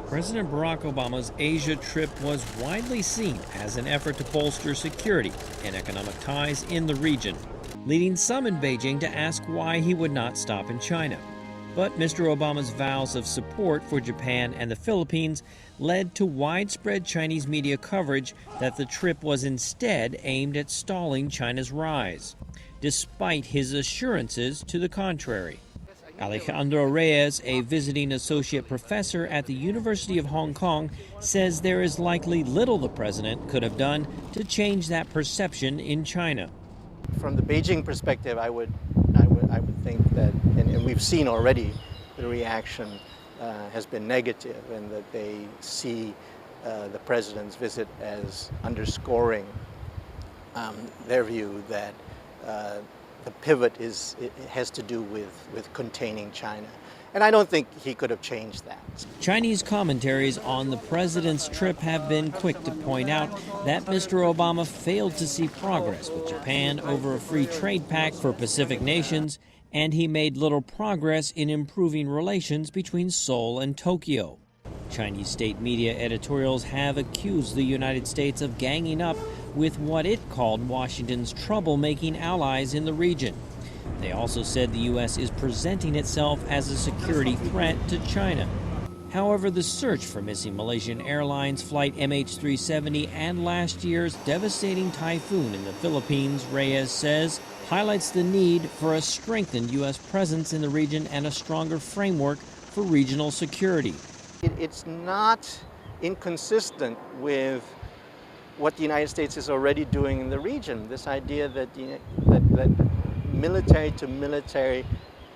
President Barack Obama's Asia trip was widely seen as an effort to bolster security and economic ties in the region, leading some in Beijing to ask why he would not stop in China. But Mr. Obama's vows of support for Japan and the Philippines led to widespread Chinese media coverage that the trip was instead aimed at stalling China's rise, despite his assurances to the contrary. Alejandro Reyes, a visiting associate professor at the University of Hong Kong, says there is likely little the president could have done to change that perception in China. From the Beijing perspective, I would think that, and we've seen already, the reaction has been negative, and that they see the president's visit as underscoring their view that the pivot has to do with containing China. And I don't think he could have changed that. Chinese commentaries on the president's trip have been quick to point out that Mr. Obama failed to see progress with Japan over a free trade pact for Pacific nations, and he made little progress in improving relations between Seoul and Tokyo. Chinese state media editorials have accused the United States of ganging up with what it called Washington's troublemaking allies in the region. They also said the U.S. is presenting itself as a security threat to China. However, the search for missing Malaysian Airlines flight MH370 and last year's devastating typhoon in the Philippines, Reyes says, highlights the need for a strengthened U.S. presence in the region and a stronger framework for regional security. It's not inconsistent with what the United States is already doing in the region. This idea that that military to military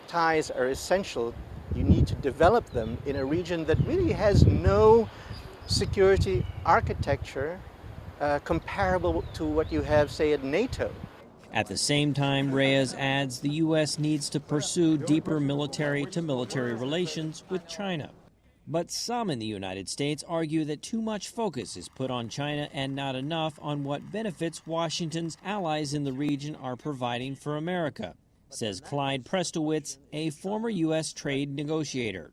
ties are essential. You need to develop them in a region that really has no security architecture comparable to what you have, say, at NATO. At the same time, Reyes adds the U.S. needs to pursue deeper military-to-military relations with China. But some in the United States argue that too much focus is put on China and not enough on what benefits Washington's allies in the region are providing for America, says Clyde Prestowitz, a former U.S. trade negotiator.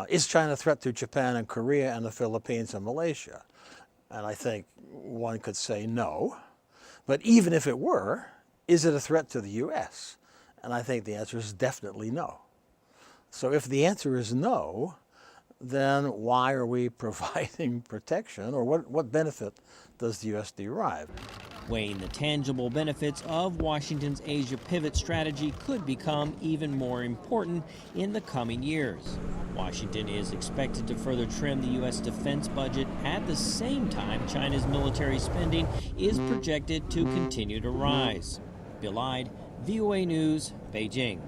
Is China a threat to Japan and Korea and the Philippines and Malaysia? And I think one could say no. But even if it were, is it a threat to the U.S.? And I think the answer is definitely no. So if the answer is no, then why are we providing protection, or what benefit does the U.S. derive? Weighing the tangible benefits of Washington's Asia pivot strategy could become even more important in the coming years. Washington is expected to further trim the U.S. defense budget at the same time China's military spending is projected to continue to rise. Bill Ide, VOA News, Beijing.